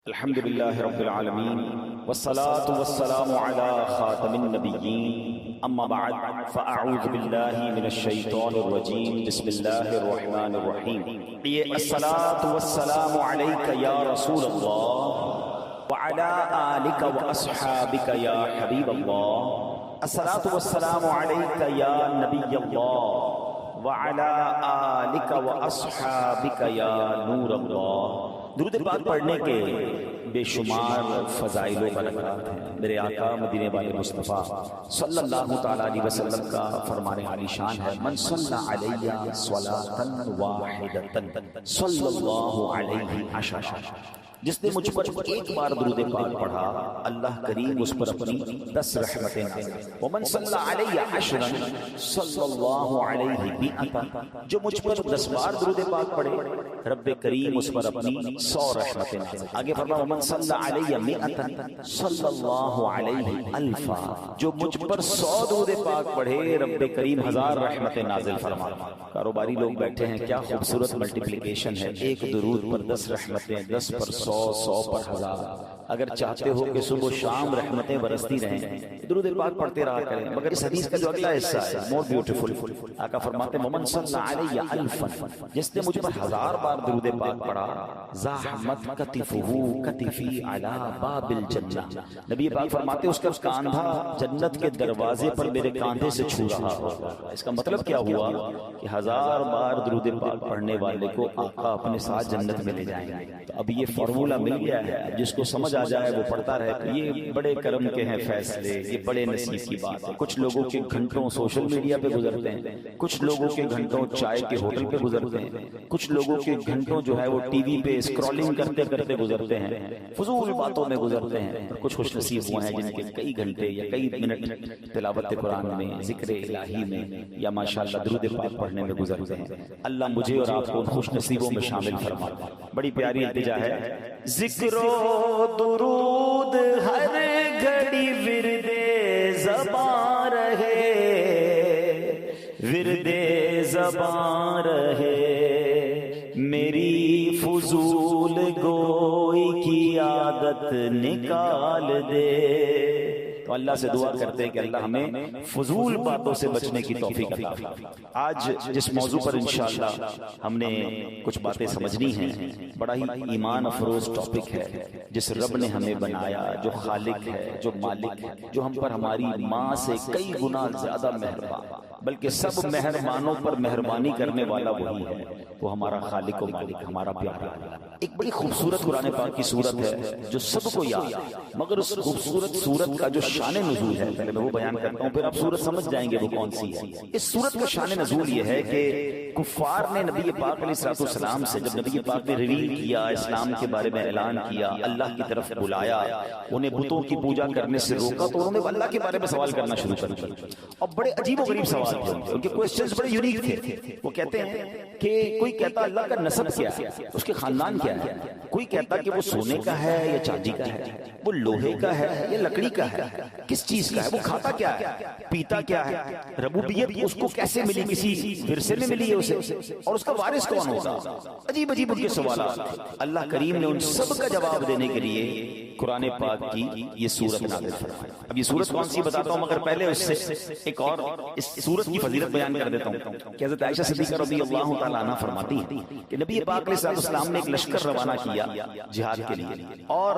الحمد لله رب العالمين والصلاة والسلام على خاتم النبيين أما بعد فأعوذ بالله من الشيطان الرجيم بسم الله الرحمن الرحيم الصلاة والسلام عليك يا رسول الله وعلى آلك وأصحابك يا حبيب الله الصلاة والسلام عليك يا نبي الله وعلى آلك وأصحابك يا نور الله۔ درود پاک پڑھنے کے بے شمار فضائل و برکات ہیں۔ میرے آقا مدینے والے مصطفیٰ صلی اللہ تعالیٰ علیہ وسلم کا فرمان عالی شان ہے، من صلی علیہ صلاۃ واحدۃ صلی اللہ علیہ عشرۃ، جس نے مجھ پر ایک بار درود پاک پڑھا اللہ کریم اس پر اپنی 10 رحمتیں نازل۔ ومن صلی علیہ عشرا صلی اللہ علیہ مئۃ، جو مجھ پر 10 بار درود پاک پڑھے رب کریم اس پر اپنی 100 رحمتیں نازل۔ آگے فرمایا ومن صلی علیہ مئۃ صلی اللہ علیہ الفا، جو مجھ پر 100 درود پاک پڑھے رب کریم 1000 رحمتیں نازل فرمایا۔ کاروباری لوگ بیٹھے ہیں، کیا خوبصورت ملٹیپلیکیشن ہے، ایک درود پر 10 رحمتیں، 10 پر 100، 100 پر 1000۔ اگر چاہتے ہو کہ صبح و شام رحمتیں برستی رہیں درود پاک پڑھتے رہا کریں، مگر اس حدیث کا جو اگلا حصہ ہے مور بیوٹیفل، آقا فرماتے ہیں ومن صلی علیہ الفا، جس نے مجھ پر 1000 بار درود پاک پڑھا زحمت کتفہ کتفی علی باب الجنہ، نبی پاک فرماتے اس کا کاندھا جنت کے دروازے پر میرے کاندھے سے چھو رہا ہوگا۔ اس کا مطلب کیا ہوا کہ 1000 بار درود پاک پڑھنے والے کو آقا اپنے ساتھ جنت میں لے جائیں گے۔ تو اب یہ فارمولہ مل گیا ہے، جس کو سمجھ آ جائے وہ پڑھتا رہے کہ یہ بڑے کرم کے ہیں فیصلے، یہ بڑے نصیب کی بات ہے۔ کچھ لوگوں کے گھنٹوں سوشل میڈیا پہ گزرتے ہیں، کچھ لوگوں کے گھنٹوں چائے کے ہوٹل پہ گزرتے ہیں، کچھ لوگوں کے گھنٹوں جو ہے وہ ٹی وی پہ اسکرولنگ کرتے کرتے گزرتے ہیں، فضول باتوں میں گزرتے ہیں۔ اور کچھ خوش نصیب ہوئے ہیں جن کے کئی گھنٹے یا کئی منٹ تلاوت قرآن میں، ذکر الہی میں یا ماشاءاللہ درود پاک پڑھنے میں گزرتے ہیں۔ اللہ مجھے اور آپ کو خوش نصیبوں میں شامل فرمائے۔ بڑی پیاری التجا ہے، ذکر و درود ہر گھڑی ورد زبان رہے، ورد زبان رہے، میری فضول گوئی کی عادت نکال دے۔ تو اللہ سے دعا کرتے ہیں کہ اللہ ہمیں فضول باتوں سے بچنے کی توفیق عطا فرمائے۔ آج جس موضوع پر انشاءاللہ ہم نے کچھ باتیں سمجھنی ہیں، بڑا ہی ایمان افروز ٹاپک ہے۔ جس رب نے ہمیں بنایا، جو خالق ہے، جو مالک ہے، جو ہم پر ہماری ماں سے کئی گنا زیادہ مہربان، بلکہ سب مہربانوں پر مہربانی کرنے والا وہی ہے، وہ ہمارا خالق و مالک، ہمارا پیارا ہے۔ ایک بڑی خوبصورت قرآن پاک کی سورت ہے جو سب کو یاد ہے، مگر اس خوبصورت سورت کا جو شان نزول ہے پہلے میں وہ بیان کرتا ہوں، پھر آپ سورت سمجھ جائیں گے وہ کون سی ہے۔ اس سورت کا شان نزول یہ ہے کہ کفار نے نبی پاک علیہ السلام سے جب نبی پاک نے ریویل کیا، اسلام کے بارے میں اعلان کیا، اللہ کی طرف بلایا، انہیں بتوں کی پوجا کرنے سے روکا، تو انہوں نے اللہ کے بارے میں سوال کرنا شروع کر دیا۔ اور بڑے عجیب و غریب سوال تھے، ان کے کوسچنز بڑے یونیک تھے۔ وہ کہتے ہیں کہ کوئی کہتا اللہ کا نسب کیا ہے، اس کے خاندان کیا ہے، کوئی کہتا کہ وہ سونے کا ہے یا چاندی کا ہے، وہ لوہے کا ہے یا لکڑی کا ہے، کس چیز کا ہے، وہ کھاتا کیا ہے، پیتا کیا ہے، ربوبیت اس کو کیسے ملی، کسی ورثے میں ملی ہے اسے، اور اس کا وارث کون ہوگا۔ عجیب عجیب ان کے سوالات۔ اللہ کریم نے ان سب کا جواب دینے کے لیے قرآن پاک کی یہ سورت نازل فرمائی۔ اب یہ سورت کون سی بتاتا ہوں، مگر پہلے اس سے ایک اور اس سورت کی فضیلت بیان کر دیتا ہوں کہ حضرت عائشہ صدیقہ رضی اللہ تعالیٰ عنہ فرماتی ہیں کہ نبی پاک علیہ السلام نے ایک لشکر روانہ کیا جہاد کے لیے، اور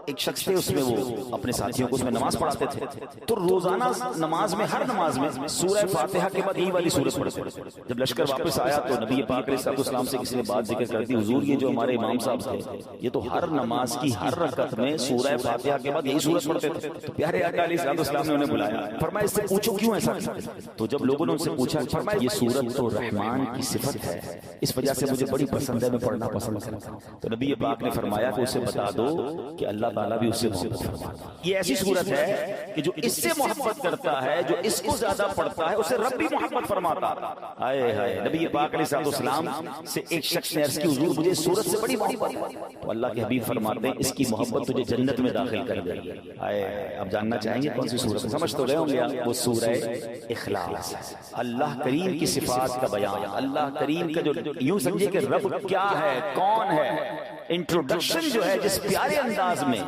ایک شخص تھے اس میں، وہ اپنے ساتھیوں کو اس میں نماز پڑھاتے تھے، تو روزانہ نماز میں، ہر نماز میں سورہ فاتحہ کے بعد یہ والی سورت پڑھتے۔ جب لشکر واپس آیا تو نبی پاک علیہ السلام سے کسی نے بات ذکر کر دی، حضور یہ جو ہمارے امام صاحب تھے یہ تو ہر نماز کی ہر رکعت میں سورہ فاتحہ کے بعد یہی سورت پڑھتے تھے۔ تو پیارے آقا علیہ السلام نے انہیں بلایا، فرمایا اس سے پوچھو کیوں ایسا کرتے۔ تو جب لوگوں نے ان سے پوچھا، فرمایا یہ سورت تو رحمان کی صفت ہے، اس وجہ سے مجھے بڑی پسند ہے، میں پڑھنا پسند کرتا ہوں۔ تو نبی پاک نے فرمایا کہ اسے بتا دو کہ اللہ تعالیٰ بھی اس سے محبت فرماتا ہے۔ یہ ایسی صورت ہے کہ جو اس سے محبت کرتا ہے، جو اس کو زیادہ پڑھتا ہے، اسے رب بھی محبت فرماتا ہے۔ ہائے ہائے، نبی پاک علیہ السلام سے ایک شخص نے عرض کی حضور مجھے اس صورت سے بڑی محبت ہے، تو اللہ کے حبیب فرماتے ہیں اس کی محبت تجھے جنت میں داخل کر دے گی۔ ہائے، اب جاننا چاہیں گے کون سی صورت، سمجھ تو گئے ہوں گے آپ، وہ سورہ اخلاص ہے۔ اللہ کریم کی صفات کا بیان، اللہ کریم کا جو یوں سمجھے کہ رب کیا ہے، کون ہے، انٹروڈکشن جو ہے جس پیارے انداز میں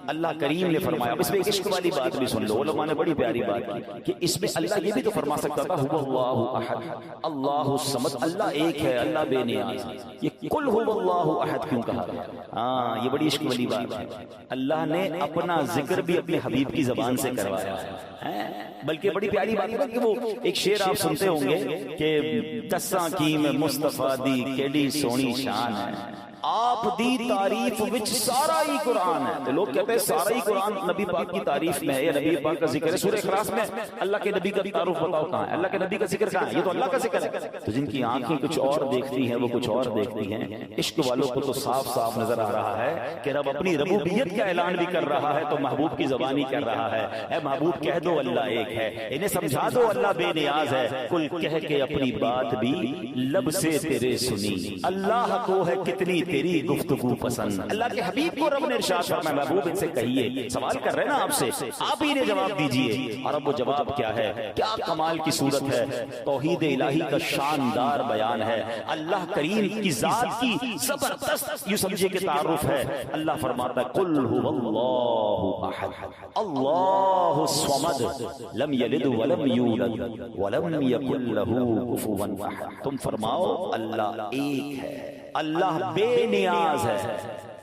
اللہ کریم نے فرمایا. اب اس میں ایک عشق والی بات بھی سن لو, علماء نے بڑی پیاری بات کی کہ اس میں اللہ یہ بھی تو فرما سکتا تھا هو اللہ احد اللہ الصمد, اللہ ایک ہے, اللہ بے نیاز. یہ قل هو اللہ احد کیوں کہا گیا؟ ہاں یہ بڑی عشق والی بات ہے. اللہ نے اپنا ذکر بھی اپنے حبیب کی زبان سے کروایا ہے. بلکہ بڑی پیاری بات ہے کہ وہ ایک شعر آپ سنتے ہوں گے کہ دساں کی میں مصطفیٰ دی کیڑی سونی شان ہے, آپ دی تعریف وچ سارا ہی قرآن ہے. تو لوگ کہتے ہیں سارا ہی قرآن نبی پاک کی تعریف میں ہے یا نبی پاک کا ذکر ہے. سورہ اخلاص میں اللہ کے نبی کا تعارف بتاؤ کہاں ہے, اللہ کے نبی کا ذکر کہاں ہے؟ یہ تو اللہ کا ذکر ہے. تو جن کی آنکھیں کچھ اور دیکھتی ہیں وہ کچھ اور دیکھتی ہیں. عشق والوں کو تو صاف صاف نظر آ رہا ہے کہ رب اپنی ربوبیت کا اعلان بھی کر رہا ہے تو محبوب کی زبانی کر رہا ہے. اے محبوب کہہ دو اللہ ایک ہے, انہیں سمجھا دو اللہ بے نیاز ہے. کل کہہ کے اپنی بات بھی لب سے تیرے سنی, اللہ کو ہے کتنی تیری گفتگو پسند. اللہ کے حبیب کو رب نے ارشاد فرمایا محبوب ان سے کہیے, سوال کر رہے ہیں نا آپ سے, آپ ہی نے جواب دیجئے. اور اب وہ جواب کیا ہے, کیا کمال کی صورت ہے, توحید الہی کا شاندار بیان ہے. اللہ کریم کی ذات کی زبردست یوں سمجھے کہ تعارف ہے. اللہ فرماتا ہے قل هو اللہ احد اللہ الصمد لم یلد ولم یولد ولم یکن له کفوا احد. تم فرماؤ اللہ ایک ہے, اللہ بے نیاز ہے,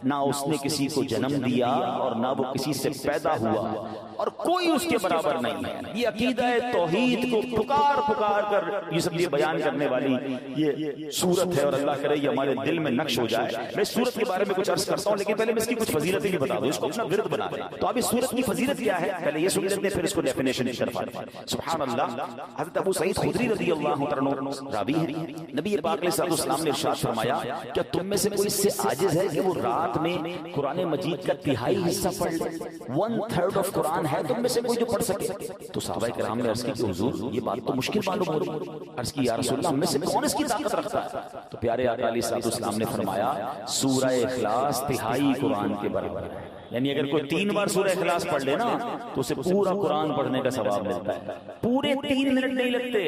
نہ اس نے کسی کو جنم دیا اور نہ وہ کسی سے پیدا ہوا اور کوئی اس کے برابر نہیں ہے. یہ عقیدہ توحید کو پکار پکار کر یہ سب یہ بیان کرنے والی یہ سورت ہے. اور اللہ کرے یہ ہمارے دل میں نقش ہو جائے. میں سورت کے بارے میں کچھ عرض کرتا ہوں لیکن پہلے میں اس کی کچھ فضیلتیں بھی بتا دوں, اس کو اپنا ورد بنا لیں. تو اب اس سورت کی فضیلت کیا ہے پہلے یہ سن لیتے ہیں, پھر اس کو ڈیفینیشن کرتے ہیں. سبحان اللہ. حضرت ابو سعید خدری رضی اللہ عنہ راوی ہیں, نبی پاک علیہ السلام نے ارشاد فرمایا کیا تم میں سے کوئی اس سے عاجز ہے کہ وہ رات میں قرآن مجید کا تہائی حصہ پڑھ لے؟ 1/3 آف قرآن ہے تم میں سے کوئی جو پڑھ سکے؟ تو صحابہ کرام نے عرض کی کہ حضور یہ بات تو مشکل معلوم ہو رہی ہے. عرض کی یا رسول اللہ ہم میں سے کون اس کی طاقت رکھتا ہے؟ تو پیارے آقا علیہ السلام نے فرمایا سورہ اخلاص تہائی قرآن کے برابر ہے. یعنی اگر کوئی 3 بار سورہ اخلاص پڑھ لے نا تو اسے پورا قرآن پڑھنے کا ثواب ملتا ہے. پورے 3 منٹ نہیں لگتے.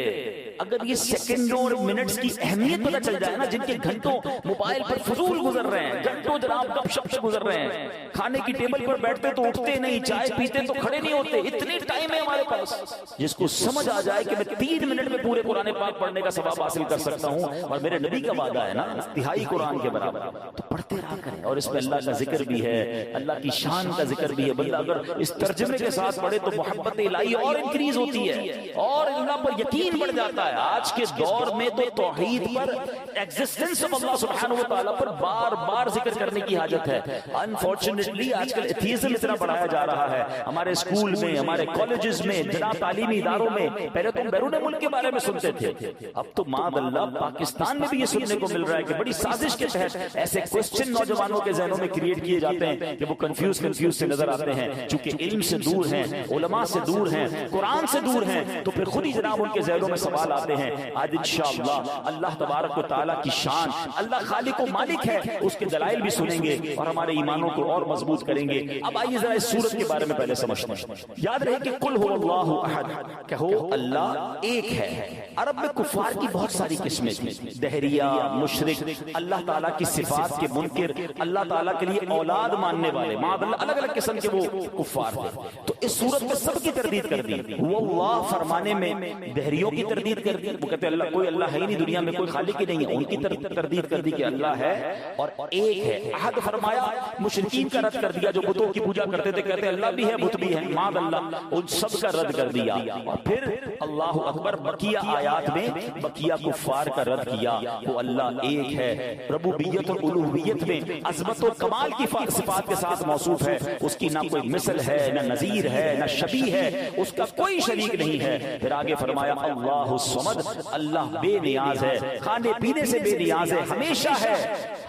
اگر یہ سیکنڈوں اور منٹس کی اہمیت پتہ چل جائے نا, جن کے گھنٹوں موبائل پر فضول گزر رہے ہیں, گھنٹوں جناب گپ شپ سے گزر رہے ہیں, کھانے کی ٹیبل پر بیٹھتے تو اٹھتے نہیں, چائے پیتے تو کھڑے نہیں ہوتے, اتنے ٹائم ہے ہمارے پاس. جس کو سمجھ آ جائے کہ میں 3 منٹ میں پورے قرآن پاک پڑھنے کا ثواب حاصل کر سکتا ہوں اور میرے نبی کا وعدہ ہے نا تہائی قرآن کے برابر, تو پڑھتے رہا کریں. اور اس میں اللہ کا ذکر بھی ہے, اللہ کی شان کا ذکر بھی ہے. بندہ اگر اس ترجمے کے ساتھ پڑھے تو محبت الہی اور انکریز ہوتی ہے اور اللہ پر یقین بڑھ جاتا ہے. آج کے دور میں تو توحید پر, ایگزسٹنس آف اللہ سبحانہ و تعالیٰ پر بار بار ذکر کرنے کی حاجت ہے. انفارچونیٹلی آج کل ایتھیزم اتنا بڑھایا جا رہا ہے ہمارے اسکول میں, ہمارے کالجز میں, جناب تعلیمی اداروں میں. پہلے تو بیرون ملک کے بارے میں سنتے تھے, اب تو معاذ اللہ پاکستان میں بھی یہ سننے کو مل رہا ہے کہ بڑی سازش کے تحت ایسے کوسچن نوجوانوں کے ذہنوں میں کریٹ کیے جاتے ہیں کہ وہ کنفیوز سے نظر آتے ہیں. چونکہ علم سے دور ہیں, علماء سے دور ہیں, قرآن سے دور ہیں, تو پھر خود ہی جناب ان کے ذہنوں میں سوال آتے ہیں. آج انشاءاللہ اللہ تبارک و تعالیٰ کی شان, اللہ خالق و مالک ہے, اس کے دلائل بھی سنیں گے اور ہمارے ایمانوں کو اور مضبوط کریں گے. اب آئیے ذرا اس سورت کے بارے میں پہلے سمجھتے ہیں. یاد رہے کہ قل هو اللہ احد, کہو اللہ ایک ہے. عرب میں کفار کی بہت ساری قسمیں تھیں, دہریہ, مشرک, اللہ تعالیٰ کی صفات کے منکر, اللہ تعالیٰ کے لیے اولاد ماننے والے, الگ الگ قسم کے وہ کفار تھے. تو اس صورت میں سب کی تردید کر دی. وہ اللہ فرمانے میں دہریوں کی تردید کر دی, وہ کہتے ہیں اللہ کوئی اللہ ہے ہی نہیں, دنیا میں کوئی خالق ہی نہیں ہے. ان کی تردید کر دی کہ اللہ ہے اور ایک ہے. احد فرمایا, مشرکین کا رد کر دیا جو بتوں کی پوجا کرتے تھے, کہتے ہیں اللہ بھی ہے بت بھی ہے, معاذ اللہ, ان سب کا رد کر دیا. اور پھر اللہ اکبر بقیہ آیات میں بقیہ کفار کا رد کیا. وہ اللہ ایک ہے, ربوبیت اور الوہیت میں عظمت و کمال کی صفات کے ساتھ موصوف ہے. اس کی نہ کوئی مثل ہے, نہ نظیر ہے, نہ شبیہ ہے, اس کا کوئی شریک نہیں ہے. پھر آگے فرمایا اللہ الصمد, اللہ بے نیاز ہے, کھانے پینے سے بے نیاز ہے, ہمیشہ ہے,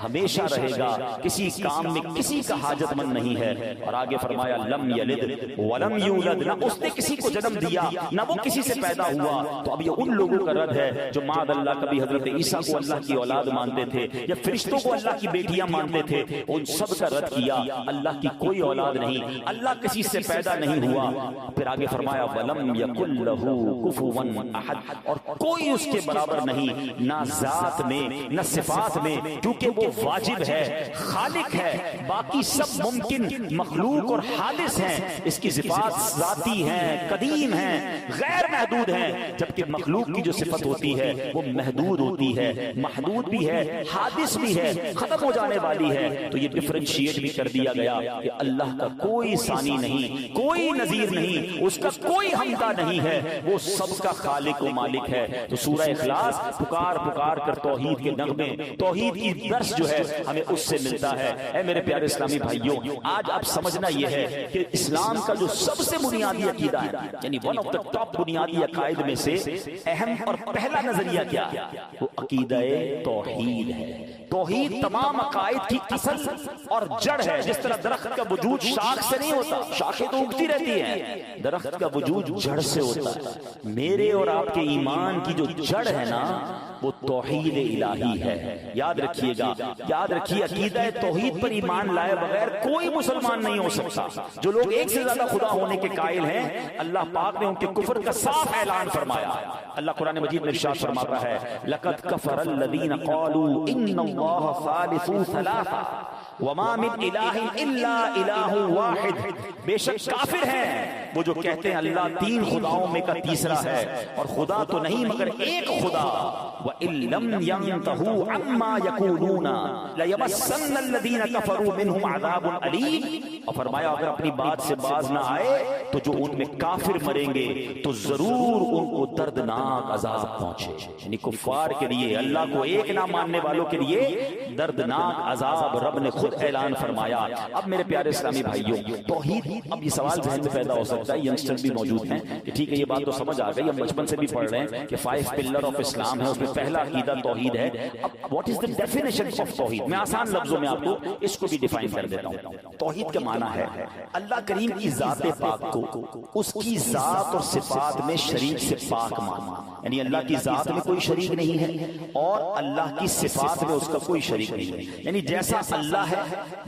ہمیشہ رہے گا, کسی کام میں کسی کا حاجت مند نہیں ہے. اور آگے فرمایا لم یلد ولم یولد, نہ اس نے کسی کو جنم دیا نہ وہ کسی سے پیدا ہوا. تو اب یہ ان لوگوں کا رد ہے جو معاذ اللہ کبھی حضرت عیسیٰ کو اللہ کی اولاد مانتے تھے یا فرشتوں کو اللہ کی بیٹیاں مانتے تھے. ان سب کا رد کیا, اللہ کی کوئی اولاد نہیں, اللہ کسی سے پیدا نہیں ہوا. پھر آگے فرمایا ولم یکن لہ کفوا احد, اور کوئی اس کے برابر نہیں, نہ ذات میں نہ صفات میں, کیونکہ وہ واجب ہے, خالق خالق ہے، باقی سب ممکن مخلوق اور حادث ہیں، اس کی صفات ذاتی ہیں، قدیم ہیں، غیر محدود ہیں، جبکہ مخلوق کی جو صفت ہوتی ہے وہ محدود ہوتی ہے، محدود بھی ہے، حادث بھی ہے، ختم ہو جانے والی ہے۔ تو یہ ڈفرینشیٹ بھی کر دیا گیا کہ اللہ کا کوئی ثانی نہیں، کوئی نظیر نہیں، اس کا کوئی ہمتا نہیں ہے، وہ سب کا خالق و مالک ہے۔ تو سورہ اخلاص پکار پکار کر توحید کے نغمے، توحید کی درس جو ہے ہمیں اس سے ملتا ہے۔ اے میرے پیارے اسلامی بھائیوں، آج آپ سمجھنا یہ ہے کہ اسلام کا جو سب سے بنیادی عقیدہ ہے، یعنی ون آف دا ٹاپ بنیادی عقائد میں سے اہم اور پہلا نظریہ کیا ہے؟ وہ عقیدہ توحید ہے۔ توحید تمام عقائد کی اصل اور جڑ ہے۔ جس طرح درخت کا وجود شاخ سے نہیں ہوتا، شاخیں تو اگتی رہتی ہیں، درخت کا وجود جڑ سے ہوتا ہے۔ میرے اور آپ کے ایمان کی جو جڑ ہے نا، وہ توحید الہی ہے۔ یاد رکھیے گا، یاد رکھیے، عقیدہ توحید پر ایمان لائے بغیر کوئی مسلمان نہیں ہو سکتا۔ جو لوگ ایک سے زیادہ خدا ہونے کے قائل ہیں، اللہ پاک نے ان کے کفر کا صاف اعلان فرمایا۔ اللہ قرآن مجید میں ارشاد فرماتا ہے، لقد کفر الذین قالوا ان اللہ ثالث ثلاثہ وما من الہ الا الہ واحد۔ بے شک کافر ہیں وہ جو کہتے ہیں اللہ تین خداؤں میں کا تیسرا ہے، اور خدا تو نہیں مگر ایک خدا۔ وَإِن لَّمْ يَنْتَهُوا عَمَّا يَقُولُونَ لَيَمَسَّنَّ الَّذِينَ كَفَرُوا مِنْهُمْ عَذَابٌ أَلِيمٌ۔ اور فرمایا اگر اپنی بات سے باز نہ آئے تو جو ان میں کافر مریں گے تو ضرور ان کو دردناک عذاب پہنچے۔ یعنی کفار کے لیے، اللہ کو ایک نہ ماننے والوں کے لیے دردناک عذاب رب نے خود اعلان فرمایا۔ اب میرے پیارے اسلامی بھائیوں، توحید، اب یہ سوال ذہن میں پیدا ہو سکتا ہے، ینگسٹر بھی موجود ہیں کہ ٹھیک ہے یہ بات تو سمجھ آ گئی، ہم بچپن سے بھی پڑھ رہے ہیں کہ 5 پلر آف اسلام ہے، اس میں پہلا عقیدہ توحید ہے۔ اب what is the definition of توحید؟ میں آسان لفظوں میں آپ کو اس کو بھی ڈیفائن کر دیتا ہوں۔ توحید کا معنی ہے اللہ کریم کی ذات پاک کو اس کی ذات اور صفات میں شریک سے پاک ماننا، یعنی اللہ کی ذات میں کوئی شریک نہیں ہے اور اللہ کی صفات میں اس کا کوئی شریک نہیں ہے، یعنی جیسا اللہ ہے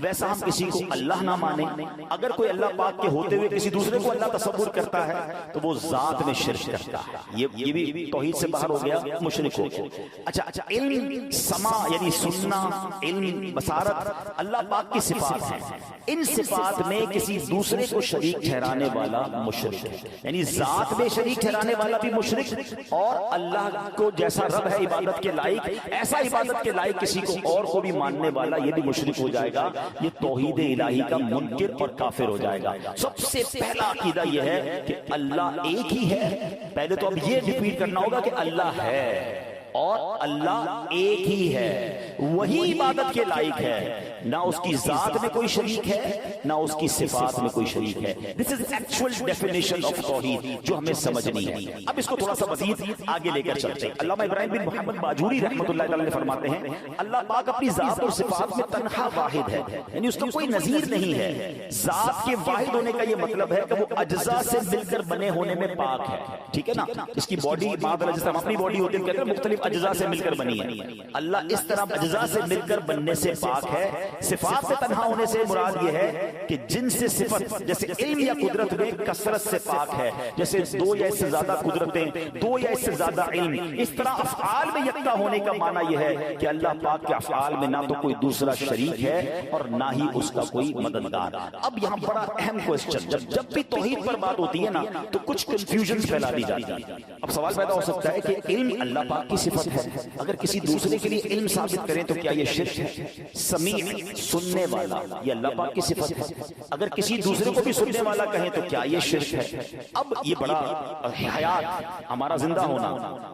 ویسا ہم کسی کو اللہ نہ مانیں۔ اگر کوئی اللہ پاک کے ہوتے ہوئے کسی دوسرے کو اللہ تصور کرتا ہے تو وہ ذات میں شرک کرتا ہے، یہ بھی توحید سے باہر ہو گیا، مشرک ہو گیا۔ اچھا، علم، سماع یعنی سننا، علم، بصارت اللہ پاک کی صفات ہیں، ان صفات میں کسی دوسرے کو شریک ٹھہرانے والا مشرک ہے، یعنی ذات میں شریک ٹھہرانے والا بھی مشرک، اور اللہ کو جیسا رب ہے عبادت کے لائق، ایسا عبادت کے لائق کسی کو اور کو بھی ماننے والا یہ بھی مشرک ہو جائے گا، یہ توحید الہی کا منکر اور کافر ہو جائے گا۔ سب سے پہلا عقیدہ یہ ہے کہ اللہ ایک ہی ہے۔ پہلے تو اب یہ ریپیٹ کرنا ہوگا کہ اللہ ہے اور اللہ ایک ہی ہے، وہی عبادت کے لائق ہے، نہ اس کی ذات میں کوئی شریک ہے نہ اس کی صفات میں کوئی شریک ہے۔ دس از ایکچوئل ڈیفینیشن آف توحید جو ہمیں سمجھنی ہے۔ اب اس کو تھوڑا سا مزید آگے لے کر چلتے ہیں۔ علامہ ابراہیم بن محمد باجوری رحمۃ اللہ تعالی فرماتے ہیں اللہ پاک اپنی ذات اور صفات میں تنہا واحد ہے، یعنی اس کا کوئی نظیر نہیں ہے۔ ذات کے واحد ہونے کا یہ مطلب ہے کہ وہ اجزاء سے مل کر بنے ہونے میں پاک ہے، ٹھیک ہے نا؟ اس کی باڈی جس طرح اپنی باڈی ہوتی ہے کہتے ہیں مختلف اجزاء سے مل کر بنی ہے، اللہ اس طرح اجزاء سے مل کر بننے سے پاک ہے۔ صفات سے تنہا ہونے سے مراد یہ ہے کہ جن سے صفت جیسے علم یا قدرت میں کثرت سے پاک ہے، جیسے 2 یا اس سے زیادہ قدرتیں، 2 یا اس سے زیادہ علم، اس طرح افعال میں یکتا ہونے کا معنی یہ ہے کہ اللہ پاک کے افعال میں نہ تو کوئی دوسرا شریک ہے اور نہ ہی اس کا کوئی مددگار۔ اب یہاں بڑا اہم کوسچن، جب بھی توحید پر بات ہوتی ہے نا تو کچھ کنفیوژن پھیلا دی جاتی ہے۔ اب سوال پیدا ہو سکتا ہے کہ علم اللہ پاک کی صفت ہے، اگر کسی دوسرے کے لیے علم ثابت کریں تو کیا یہ شرک ہے؟ سمیع، سننے والا، یہ اللہ پاک کی صفت ہے، اگر کسی دوسرے کو بھی سننے والا کہیں تو کیا یہ شرک ہے؟ اب یہ بڑا حیات، ہمارا زندہ ہونا،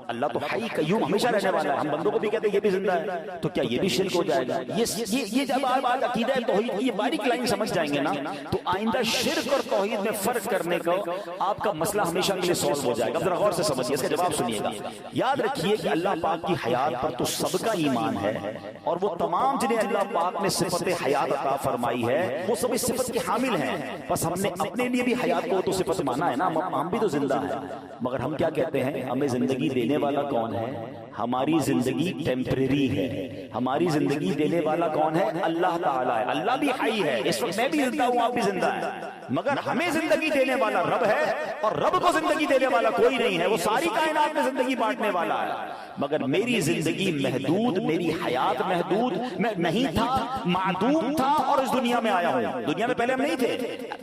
اللہ تو حی قیوم ہمیشہ رہنے والا ہے، ہم بندوں کو بھی کہتے ہیں یہ بھی زندہ ہے، تو کیا یہ بھی شرک ہو جائے گا؟ یہ جب آپ عقیدہ توحید کی یہ باریک لائن سمجھ جائیں گے نا تو آئندہ شرک اور توحید میں فرق کرنے کا آپ کا مسئلہ ہمیشہ کے لیے سالو ہو جائے گا۔ ذرا غور سے سمجھیے، اس کا جواب سنیے گا۔ یاد رکھیے کہ اللہ پاک کی حیات پر تو سب کا ایمان ہے، اور وہ تمام جنہیں اللہ پاک نے صفت حیات عطا فرمائی ہے وہ سب اس صفت کے حامل ہیں، بس ہم نے اپنے لیے بھی حیات کو تو صفت مانا ہے نا، ہم بھی تو زندہ ہیں، مگر ہم کیا کہتے ہیں ہمیں زندگی دینے والا کون ہے؟ ہماری زندگی ٹیمپریری ہے. ہماری زندگی دینے والا کون ہے؟ اللہ تعالیٰ ہے. اللہ بھی حی ہے، اس وقت میں بھی زندہ ہوں، آپ بھی زندہ ہیں، مگر ہمیں زندگی دینے والا رب ہے، اور رب کو زندگی دینے والا کوئی نہیں ہے. وہ ساری کائنات میں زندگی بانٹنے والا ہے، مگر میری زندگی محدود، میری حیات محدود، میں نہیں تھا، معدوم تھا، اور اس دنیا میں آیا ہوں. دنیا میں پہلے ہم نہیں تھے.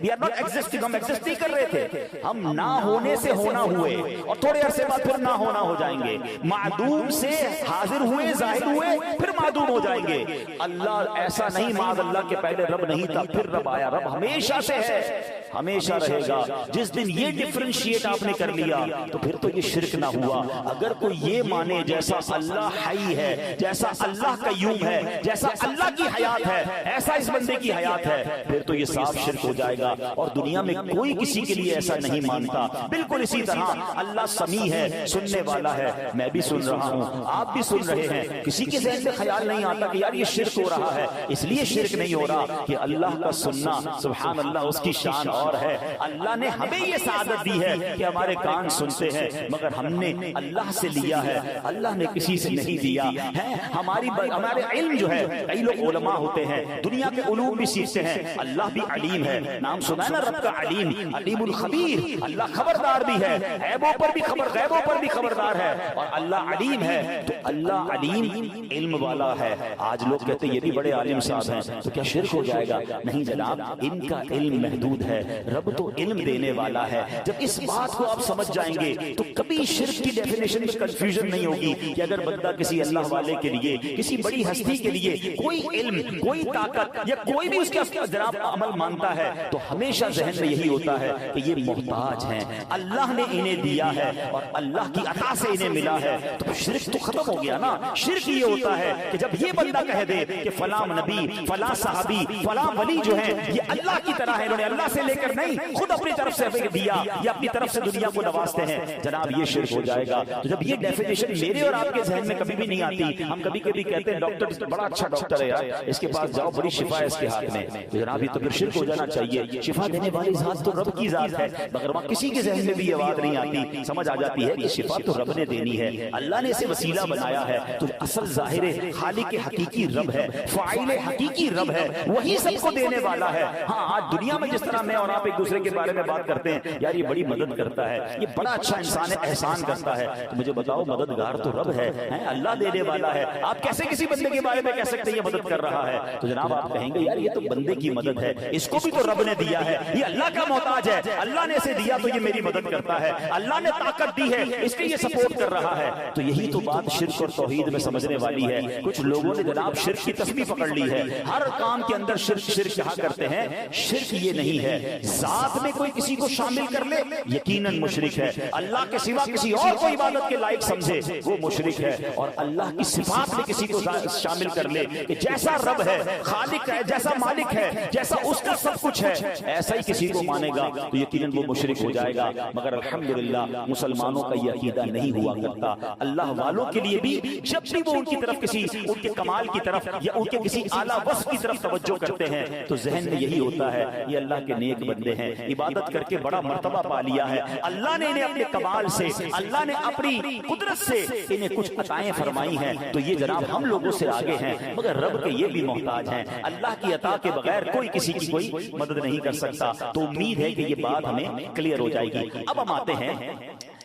We are not existing. ہم ایگزسٹ نہیں کر رہے تھے. ہم نہ ہونے سے ہونا ہوئے، اور تھوڑے عرصے بعد پھر نہ ہونا ہو جائیں گے. معدوم سے حاضر ہوئے، ظاہر ہوئے، پھر معدوم ہو جائیں گے. اللہ ایسا نہیں معاذ اللہ کہ پہلے رب نہیں تھا پھر رب آیا. رب ہمیشہ سے ہے، ہمیشہ رہے گا. جس دن یہ ڈفرینشیٹ آپ نے کر لیا تو پھر تو یہ شرک نہ ہوا. اگر کوئی یہ مانے جیسا اللہ حی ہے، جیسا اللہ قیوم ہے، جیسا اللہ کی حیات ہے، ایسا اس بندے کی حیات ہے، پھر تو یہ صاف شرک ہو جائے گا. اور دنیا میں کوئی کسی کے لیے ایسا نہیں مانتا. بالکل اسی طرح اللہ سمیع ہے، سننے والا ہے. میں بھی سن رہا ہوں، آپ بھی سن رہے ہیں. کسی کے ذہن میں خیال نہیں آتا کہ یار یہ شرک ہو رہا ہے. اس لیے شرک نہیں ہو رہا کہ اللہ کا سننا، سبحان اللہ، اس کی شان اور ہے. اللہ نے ہمیں یہ سعادت دی ہے کہ ہمارے کان سنتے ہیں، مگر ہم نے اللہ سے لیا ہے، اللہ نے کسی سے نہیں لیا ہے. ہمارے علم جو ہے، کئی لوگ علماء ہوتے ہیں، دنیا کے علوم بھی سیکھتے ہیں. اللہ بھی علیم ہے. نام سنا ہے نا رب کا علیم، علیم الخبیر. اللہ خبردار بھی ہے، غیبوں پر بھی خبردار ہے، اور اللہ علیم ہے. تو اللہ علیم علم والا ہے. آج لوگ کہتے ہیں یہ بھی بڑے عالم صاحب ہیں، تو کیا شرک ہو جائے گا؟ نہیں جناب، ان کا علم محدود ہے، رب تو علم دینے والا ہے. جب اس بات کو آپ سمجھ جائیں گے تو کبھی شرک کی ڈیفینیشن میں کنفیوژن نہیں ہوگی کہ اگر بندہ کسی اللہ والے کے لیے، کسی بڑی ہستی کے لیے کوئی علم، کوئی طاقت یا کوئی بھی اس کے جناب عمل مانتا ہے تو ہمیشہ ذہن میں یہی ہوتا ہے کہ یہ محتاج ہیں، اللہ نے انہیں دیا ہے اور اللہ کی عطا سے انہیں ملا ہے. تو شرک تو ختم ہو گیا نا. شرک یہ ہوتا ہے کہ جب یہ بندہ کہہ دے کہ فلاں نبی، فلاں صحابی، فلاں ولی جو ہے یہ اللہ کی طرح ہے، انہوں نے اللہ سے لے کر نہیں، خود اپنی طرف سے دیا یا اپنی طرف سے دنیا کو نوازتے ہیں، جناب یہ شرک ہو جائے گا. تو جب یہ ڈیفینیشن میرے اور آپ کے ذہن میں کبھی بھی نہیں آتی، ہم کبھی کبھی کہتے ہیں ڈاکٹر بڑا اچھا ڈاکٹر ہے یار، اس کے پاس جاؤ، بڑی شفا ہے اس کے ہاتھ میں، تو جناب یہ تو پھر شرک ہو جانا چاہیے. شفا دینے والی ذات تو رب کی ذات ہے، مگر وہاں کسی کے ذہن میں بھی یہ بات نہیں آتی. سمجھ آ جاتی ہے کہ شفا تو رب نے دینی ہے، اللہ نے اسے وسیلہ بنایا ہے. تو اصل ظاہر خالق حقیقی رب ہے، فاعل حقیقی رب ہے، وہی سب کو دینے والا ہے. ہاں آج دنیا میں جس طرح میں اور آپ ایک دوسرے کے بارے میں بات کرتے ہیں، یار یہ بڑی مدد کرتا ہے، یہ بڑا اچھا انسان ہے، احسان کرتا ہے، تو مجھے بتاؤ مددگار تو رب ہے، اللہ دینے والا ہے. آپ کیسے کسی بندے کے بارے میں کہہ سکتے ہیں یہ مدد کر رہا ہے؟ تو جناب آپ کہیں گے یار یہ تو بندے کی مدد ہے، اس کو بھی تو رب نے دیا ہے، یہ اللہ کا محتاج ہے، اللہ نے اسے دیا تو یہ میری مدد کرتا ہے، اللہ نے طاقت دی ہے اس کے یہ سپورٹ کر رہا ہے. تو یہی تو بات شرک اور توحید میں سمجھنے والی ہے. کچھ لوگوں نے جناب شرک کی تسبیح پکڑ لی ہے، ہر کام کے اندر شرک شرک کہا کرتے ہیں. شرک یہ نہیں ہے، ذات میں کوئی کسی کو شامل کر لے یقیناً مشرک ہے. اللہ کے سوا کسی اور کو عبادت کے لائق سمجھے وہ مشرک ہے. اور اللہ کی صفات میں کسی کو شامل کر لے کہ جیسا رب ہے، خالق ہے، جیسا مالک ہے، جیسا اس کا سب کچھ ہے، ایسا ہی کسی کو مانے گا تو یقیناً وہ مشرک ہو جائے گا. مگر الحمدللہ مسلمانوں کا یہ عقیدہ نہیں ہوا کرتا. اللہ والوں کے لیے بھی جب بھی وہ ان کی طرف کسی ان کے کمال کی طرف یا ان کے کسی اعلیٰ وصف کی طرف توجہ کرتے ہیں تو ذہن میں یہی ہوتا ہے یہ اللہ کے نیک بندے ہیں، عبادت کر کے بڑا مرتبہ پا لیا ہے، اللہ نے انہیں اپنے کمال سے، اللہ نے اپنی قدرت سے انہیں کچھ عطائیں فرمائی ہیں، تو یہ جناب ہم لوگوں سے آگے ہیں. مگر رب کے یہ بھی محتاج ہیں، اللہ کی عطا کے بغیر کوئی کسی کی کوئی مدد نہیں کر سکتا. تو امید ہے کہ یہ بات ہمیں کلیئر ہو جائے گی. اب ہم آتے ہیں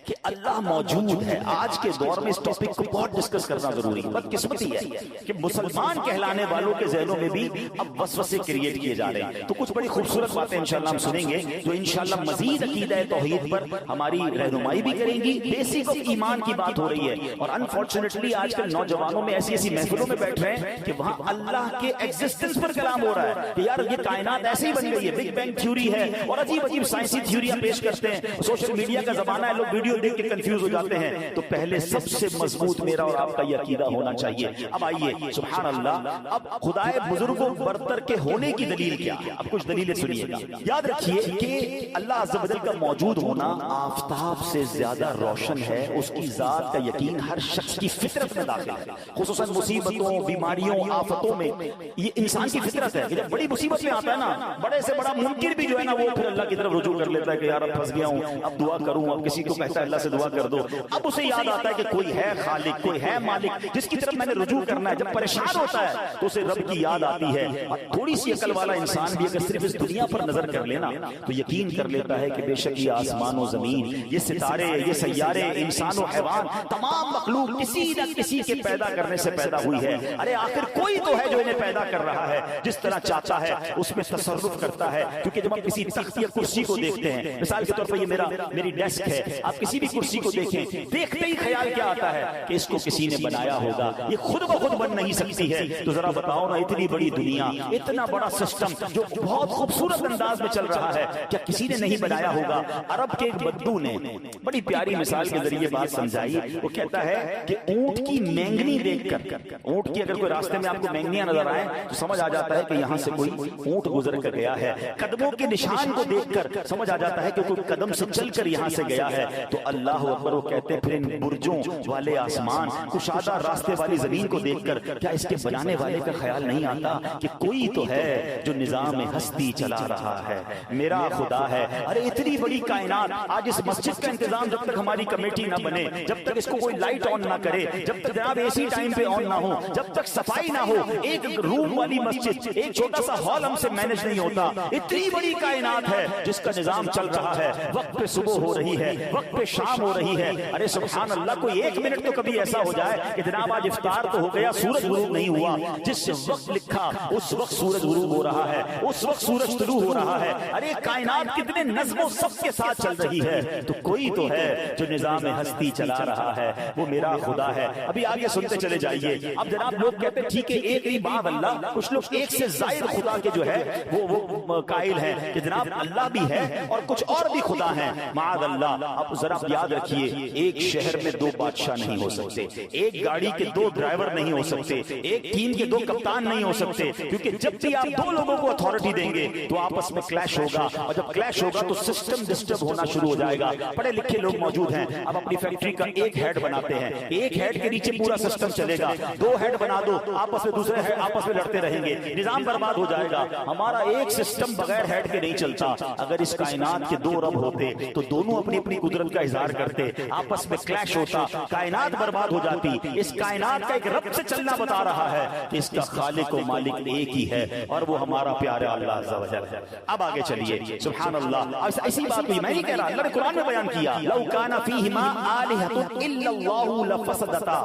کہ اللہ موجود ہے. آج کے دور میں اس ٹاپک کو بہت ڈسکس کرنا ضروری ہے. بدقسمتی ہے کہ مسلمان کہلانے والوں کے ذہنوں میں بھی اب وسوسے کریٹ کیے جا رہے ہیں. تو کچھ بڑی خوبصورت باتیں انشاءاللہ ہم سنیں گے جو انشاءاللہ مزید عقیدہ توحید پر ہماری رہنمائی بھی کریں گی. بیسک آف ایمان کی بات ہو رہی ہے، اور انفارچونیٹلی آج کل نوجوانوں میں ایسی ایسی محفلوں میں بیٹھ رہے ہیں کہ وہاں اللہ کے ایگزسٹنس پر کلام ہو رہا ہے کہ یار یہ کائنات ایسے ہی بن گئی ہے، بگ بینگ تھیوری ہے، اور عجیب عجیب سائنسی تھیوریاں پیش کرتے ہیں. سوشل میڈیا کا زمانہ ہے، لوگ ویڈیو دیکھ کے کنفیوز ہو جاتے ہیں. تو پہلے سب سے مضبوط میرا اور آپ کا یہ عقیدہ ہونا چاہیے. اب آئیے سبحان اللہ، اب خدائے بزرگوں برتر کے ہونے کی دلیل کیا ہے؟ اب کچھ دلیلیں سنیے گا. یاد رکھیے کہ اللہ عز و جل کا موجود ہونا آفتاب سے زیادہ روشن ہے. اس کی ذات کا یقین ہر شخص کی فطرت میں داخل ہے، خصوصاً مصیبتوں، بیماریوں، آفتوں میں. یہ انسان کی فطرت ہے کہ جب بڑی مصیبت میں آتا ہے نا، بڑے سے بڑا منکر بھی جو ہے نا وہ پھر اللہ کی طرف رجوع کر لیتا ہے کہ یار اب پھنس گیا ہوں، اب دعا کروں. اب کسی کو کہتا ہے اللہ سے دعا کر دو. اب اسے یاد آتا ہے کہ کوئی ہے خالق, کوئی ہے مالک جس کی طرف میں نے رجوع کرنا ہے. جب پریشان ہوتا ہے تو اسے رب کی یاد آتی ہے. اور تھوڑی سی عقل والا انسان بھی اگر صرف اس دنیا پر نظر کر لینا تو یقین کر لیتا ہے کہ بے شک یہ آسمان و زمین, یہ ستارے, یہ سیارے, انسان و حیوان, تمام مخلوق کسی نہ کسی کے پیدا کرنے سے پیدا ہوئی ہے. ارے آخر کوئی تو ہے جو انہیں پیدا کر رہا ہے, جس طرح چاہتا ہے اس میں تصرف کرتا ہے. کیونکہ جب ہم کسی تخت یا کرسی کو دیکھتے ہیں, مثال کے طور پر یہ میری ڈیسک ہے, آپ کسی بھی کرسی کو دیکھیں, دیکھتے ہی خیال کیا آتا ہے کہ اس کو کسی نے بنایا ہوگا, یہ خود بخود بن نہیں سکتی ہے. تو ذرا بتاؤ نا, اتنی بڑی دنیا, اتنا بڑا سسٹم جو بہت خوبصورت انداز میں چل رہا ہے, کیا کسی نے نہیں بنایا ہوگا؟ عرب کے ایک بدو نے بڑی پیاری مثال کے ذریعے بات سمجھائی. وہ کہتا ہے کہ اونٹ کی مینگنی دیکھ کر, اونٹ کی اگر کوئی راستے میں آپ کو مینگنیاں نظر آئیں تو سمجھ آ جاتا ہے کہ یہاں سے کوئی اونٹ گزر کر گیا ہے. قدموں کے نشان کو دیکھ کر سمجھ آ جاتا ہے کہ کوئی قدم سے چل کر یہاں سے گیا ہے. تو اللہ اکبر, وہ کہتے ہیں پھر ان برجوں والے آسمان, کشادہ راستے والی زمین کو دیکھ کر کیا اس کے بنانے والے کا خیال نہیں آتا کہ کوئی تو ہے جو نظام ہستی چلا رہا ہے, میرا خدا ہے. ارے اتنی بڑی کائنات, آج اس مسجد کا انتظام جب تک ہماری کمیٹی نہ بنے, جب تک اس کو کوئی لائٹ آن نہ کرے, جب تک جناب اے سی ٹائم پہ آن نہ ہو, جب تک صفائی نہ ہو, ایک روم والی مسجد, ایک چھوٹا سا ہال ہم سے مینج نہیں ہوتا. اتنی بڑی کائنات ہے جس کا نظام چل رہا ہے, وقت پہ صبح ہو رہی ہے, وقت پہ شام ہو رہی ہے. ارے سبحان اللہ, کوئی ایک منٹ تو کبھی ایسا ہو جائے کہ جناب آج افطار تو ہو گیا, سورج غروب نہیں ہوا, جس وقت لکھا اس وقت سورج غروب ہو رہا ہے, اس وقت سورج طلوع ہو رہا ہے. ارے کائنات کتنے نظم و ضبط کے ساتھ چل رہی ہے. تو کوئی تو ہے جو نظام ہستی چلا رہا ہے, وہ میرا خدا ہے. ابھی آگے سنتے چلے جائیے. اب جناب لوگ کہتے ہیں ٹھیک ہے ایک ہی باب اللہ, کچھ لوگ ایک سے زائد خدا کے جو ہے وہ قائل ہیں کہ جناب اللہ بھی ہے اور کچھ اور بھی خدا ہیں. معاذ اللہ. اب ذرا یاد رکھیے, ایک شہر میں دو بادشاہ نہیں ہو سکتے, ایک گاڑی کے دو ڈرائیور نہیں ہو سکتے, ایک ٹیم کے دو کپتان نہیں ہو سکتے. کیونکہ جب بھی آپ دو لوگوں کو اتھارٹی دیں گے تو آپس میں کلیش ہوگا, اور جب کلیش ہوگا تو سسٹم ڈسٹرب ہونا شروع ہو جائے گا. پڑھے لکھے لوگ موجود ہیں, اب اپنی فیکٹری کا ایک ہیڈ بناتے ہیں, ایک ہیڈ کے نیچے پورا سسٹم چلے گا. دو ہیڈ بنا دو, آپس میں دوسرے ہیڈ آپس میں لڑتے رہیں گے, نظام برباد ہو جائے گا. ہمارا ایک سسٹم بغیر ہیڈ کے نہیں چلتا. اگر اس کائنات کے دو رب ہوتے تو دونوں اپنی اپنی قدرت کا اظہار کرتے, آپس میں کلیش ہوتا, کائنات برباد ہو جاتی. اس کائنات کا ایک رب سے چلنا بتا رہا ہے کہ اس کا خالق و مالک ایک ہی ہے, اور وہ ہمارا پیارا اللہ عز و جل. اب آگے چلیے. سبحان اللہ. ایسی بات ہوئی, میں نہیں کہہ رہا, اللہ نے قرآن میں بیان کیا, لو کان فیہما آلہۃ الا اللہ لفسدتا.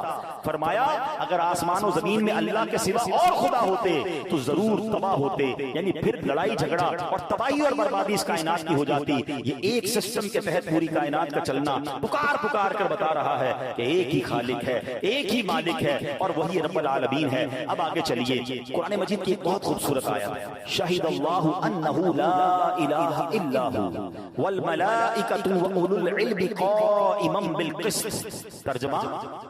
فرمایا اگر آسمان و زمین میں اللہ کے سوا اور خدا ہوتے تو ضرور تباہ ہوتے, یعنی پھر لڑائی جھگڑا اور تباہی اور بربادی اس کائنات کی ہو جاتی. یہ ایک سسٹم کے تحت پوری کائنات کا چلنا پکار پکار کر بتا رہا ہے کہ ایک ہی خالق ہے, ایک ہی مالک ہے, اور وہی رب العالمین ہے. اب آگے چلیے. قرآن مجید کی ایک بہت خوبصورت آیت, شہد اللہ انہ لا الہ الا ھو والملائکۃ واولو العلم قائما بالقسط. ترجمہ,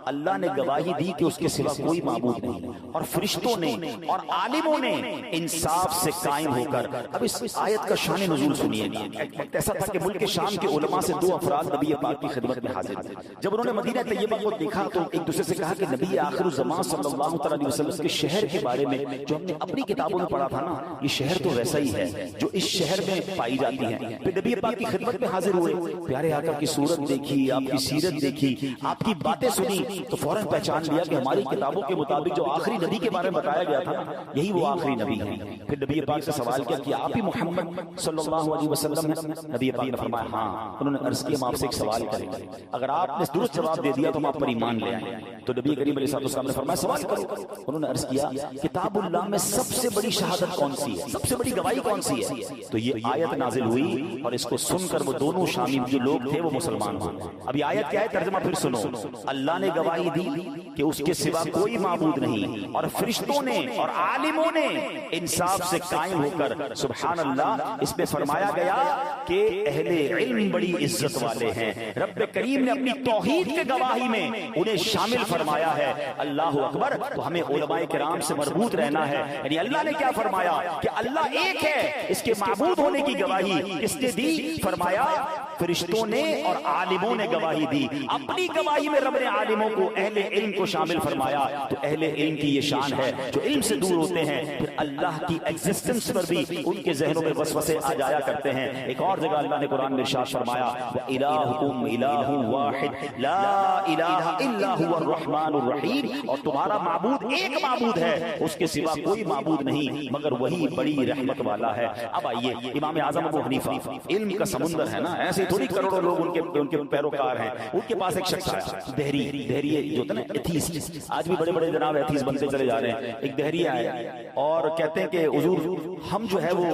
اللہ نے گواہی دی کہ اس کے سوا کوئی معبود نہیں, اور فرشتوں نے اور عالموں نے انصاف سے قائم ہو کر. اب اس آیت کا شان نزول سنیے گا. ایک وقت ایسا تھا کہ ملک شام کے علماء سے دو افراد نبی پاک کی خدمت میں حاضر تھے. جب انہوں نے مدینہ طیبہ کو دیکھا تو ایک دوسرے سے کہا کہ نبی آخر الزمان صلی اللہ علیہ وسلم کے شہر کے بارے میں جو ہم نے اپنی کتابوں میں پڑھا تھا نا, یہ شہر تو ویسا ہی ہے جو اس شہر میں پائی جاتی ہیں. پھر نبی پاک کی خدمت میں حاضر ہوئے, پیارے آقا کی صورت دیکھی, آپ کی سیرت دیکھی, آپ کی باتیں سنی, تو فوراً پہچان لیا کہ ہماری کتابوں کے مطابق جو آخری نبی کے بارے میں بتایا گیا تھا یہی وہ آخری نبی ہے. پھر نبی پاک سے سوال کیا کہ آپ ہی محمد صلی اللہ علیہ وسلم ہیں؟ نبی پاک نے فرمایا ہاں. انہوں نے عرض کیا ہم آپ سے ایک سوال کریں گے, اگر آپ نے درست جواب دے دیا تو ہم آپ پر ایمان لے آئیں. تو نبی کریم علیہ السلام نے فرمایا سوال کرو. انہوں نے عرض کیا کتاب اللہ میں سب سے بڑی شہادت کون سی ہے, سب سے بڑی گواہی کون سی ہے؟ تو یہ آیت نازل ہوئی, اور اس کو سن کر وہ دونوں شامی جو لوگ تھے وہ مسلمان ہوئے. اب یہ آیت کیا ہے, ترجمہ پھر سنو. اللہ نے گواہی دی کہ اس کے سوا کوئی معبود نہیں, اور فرشتوں نے اور عالموں نے انصاف سے قائم ہو کر. سبحان اللہ. اس میں فرمایا گیا کہ اہل علم بڑی عزت والے ہیں. رب کریم نے اپنی توحید کے گواہی میں انہیں شامل فرمایا ہے. اللہ اکبر. تو ہمیں علماء کرام سے مربوط رہنا ہے. یعنی اللہ نے کیا فرمایا کہ اللہ ایک ہے, اس کے معبود ہونے کی گواہی کس نے دی؟ فرمایا فرشتوں نے اور عالموں نے گواہی دی. اپنی گواہی میں رب نے عالموں کو, اہل علم کو کو شامل فرمایا تو اہل علم کی یہ شان ہے جو علم سے دور ہوتے ہیں پھر اللہ کی ایگزسٹنس پر بھی ان کے ذہنوں میں وسوسے آ جایا کرتے ہیں. ایک اور جگہ اللہ نے قرآن میں ارشاد فرمایا وَإِلَٰهُكُمْ إِلَٰهٌ وَاحِدٌ لَا إِلَٰهَ إِلَّا هُوَ الرَّحْمَٰنُ الرَّحِيمُ، اور تمہارا معبود ایک معبود ہے، اس کے سوا کوئی معبود نہیں مگر وہی بڑی رحمت والا ہے. اب آئیے امام اعظم ابو حنیفہ علم کا سمندر ہے نا، ایسے تھوڑی کروڑوں لوگ ان کے پیروکار ہیں. ان کے پاس ایک شخص آیا دہری جو ہوتا نا ایتھیسٹ، آج بھی بڑے بڑے جناب ایتھیسٹ بنتے چلے جا رہے ہیں. ایک دہری آیا اور کہتے ہیں کہ حضور ہم جو ہے وہ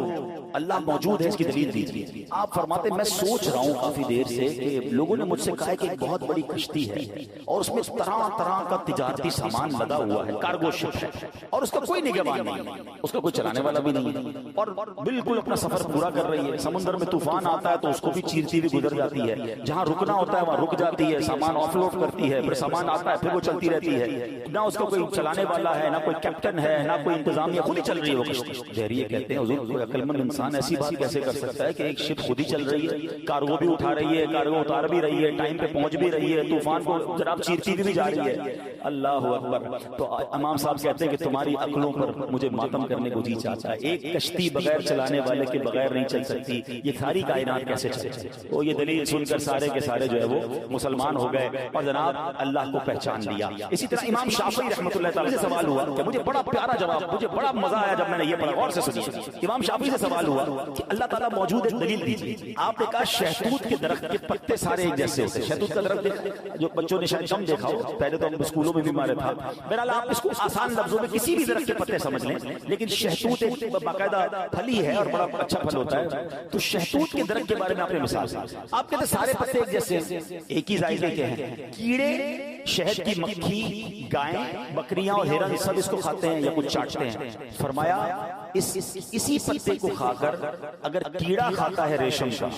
اللہ موجود ہے اس کی دلیل دیجیے. آپ فرماتے ہیں میں سوچ رہا ہوں کافی دیر سے کہ لوگوں نے مجھ سے کہا ہے کہ ایک بہت بڑی کشتی ہے اور اس میں طرح طرح کا تجارتی سامان لدا ہوا ہے، کارگو شپ ہے، اور اس کا کوئی نگہبان نہیں، اس کا کوئی چلانے والا بھی نہیں، اور بالکل اپنا سفر پورا کر رہی ہے. سمندر میں طوفان آتا ہے تو اس کو بھی چیرتی ہوئی گزر جاتی ہے، جہاں رکنا ہوتا ہے وہاں رک جاتی ہے، سامان آف لوڈ کرتی ہے، پھر سامان آتا ہے پھر وہ چلتی رہتی ہے. نہ اس کا کوئی چلانے والا ہے، نہ کوئی کیپٹن ہے، نہ کوئی انتظامیہ، خود ہی چل رہی ہے وہ کشتی. دہریے کہتے ہیں حضور کوئی عقل مند انسان ایسی بات کیسے کر سکتا ہے کہ ایک شپ خود ہی چل رہی ہے، کارگو بھی اٹھا رہی ہے، کارگو اتار بھی رہی ہے، ٹائم پہ پہنچ بھی رہی ہے، طوفان کو جناب چیرتی بھی جا رہی ہے. اللہ اکبر. تو امام صاحب کہتے ہیں کہ تمہاری عقلوں پر مجھے ماتم کرنے کو جی چاہتا ہے. ایک کشتی بغیر چلانے والے کے بغیر نہیں چل سکتی، یہ ساری کائنات کیسے چلے؟ وہ یہ دلیل سن کر سارے کے سارے جو ہے وہ مسلمان ہو گئے اور جناب اللہ کو پہچان لیا. اسی طرح امام شافعی رحمۃ اللہ تعالی سے سوال ہوا کہ مجھے بڑا پیارا جواب، مجھے بڑا مزہ آیا جب میں نے یہ پڑھا، غور سے سنیے. امام شافعی سے سوال ہوا کہ اللہ تعالیٰ موجود ہے، دلیل دیجیے. آپ نے کہا شہتوت کے درخت کے پتے سارے ایک جیسے ہوتے ہیں. شہتوت کا درخت جو بچوں نے شاید کم دیکھا ہو، پہلے تو ہم اسکولوں میں بھی مارے تھا. بہرحال آپ اس کو آسان لفظوں میں کسی بھی درخت کے پتے سمجھ لیں، لیکن شہتوت ایک باقاعدہ پھلی ہے اور بڑا اچھا پھل ہوتا ہے. تو شہتوت کے درخت کے بارے میں آپ نے مثال آپ کہتے ہیں سارے پتے ایک جیسے ایک ہی ذائقے کے ہیں. کیڑے، شہد کی مکھی، گائیں، بکریاں اور ہرن سب اس کو کھاتے ہیں یا کچھ چاٹتے ہیں. فرمایا اسی پتے کو کھا کر اگر کیڑا کھاتا ہے ریشم کا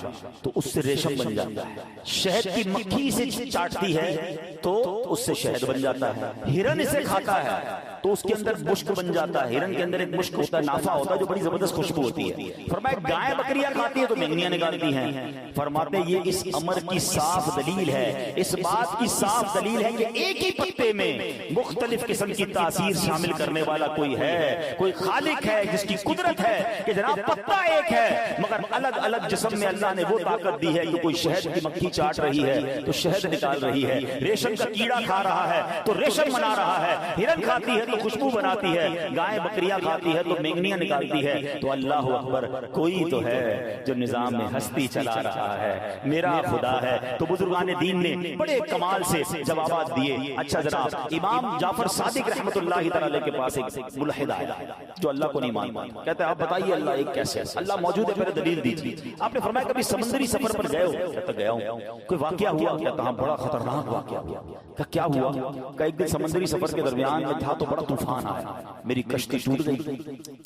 تو اس سے ریشم بن جاتا ہے، شہد کی مکھی اسے چاٹتی ہے تو اس سے شہد بن جاتا ہے، ہرن اسے کھاتا ہے تو اس کے اندر مشک بن جاتا ہے. ہرن کے اندر ایک مشک ہوتا ہے، نافا ہوتا ہے جو بڑی زبردست خوشبو ہوتی ہے. فرمایا گائیں بکریاں کھاتی ہیں تو مینگنیاں نکالتی ہیں. فرماتے ہیں یہ اس امر کی صاف دلیل ہے، اس بات کی صاف دلیل ہے کہ ایک ہی پتے میں مختلف قسم کی تاثیر شامل کرنے والا کوئی ہے، کوئی خالق ہے جس کی قدرت ہے کہ جناب پتا ایک ہے مگر الگ الگ جسم میں اللہ نے وہ طاقت دی ہے کہ کوئی شہد کی مکھی چاٹ رہی ہے تو شہد نکال رہی ہے، ریشم کا کیڑا کھا رہا ہے تو ریشم بنا رہا ہے، ہرن کھاتی ہے تو خوشبو بناتی ہے، گائیں بکریاں کھاتی ہے تو مینگنیاں نکالتی ہے. تو اللہ اکبر، کوئی تو ہے جو نظام میں ہستی چلا رہا ہے، میرا خدا ہے. تو بزرگان دین نے بڑے کمال سے جوابات دیے. اچھا جناب امام جعفر صادق رحمۃ اللہ تعالی کے پاس ایک ملحد آیا جو اللہ کو نہیں مانتا. کہتے ہیں آپ بتائیے اللہ ایک کیسے ہے؟ اللہ موجود ہے، پہلے دلیل دیجیے. آپ نے فرمایا کبھی سمندری سفر پر گئے ہو؟ کہتا گیا ہوں. کوئی واقعہ ہوا؟ کہتا ہاں بڑا خطرناک واقعہ ہوا. کہ کیا ہوا؟ کہ ایک دن سمندری سفر کے درمیان میں تھا تو بڑا طوفان آیا، میری کشتی ٹوٹ گئی،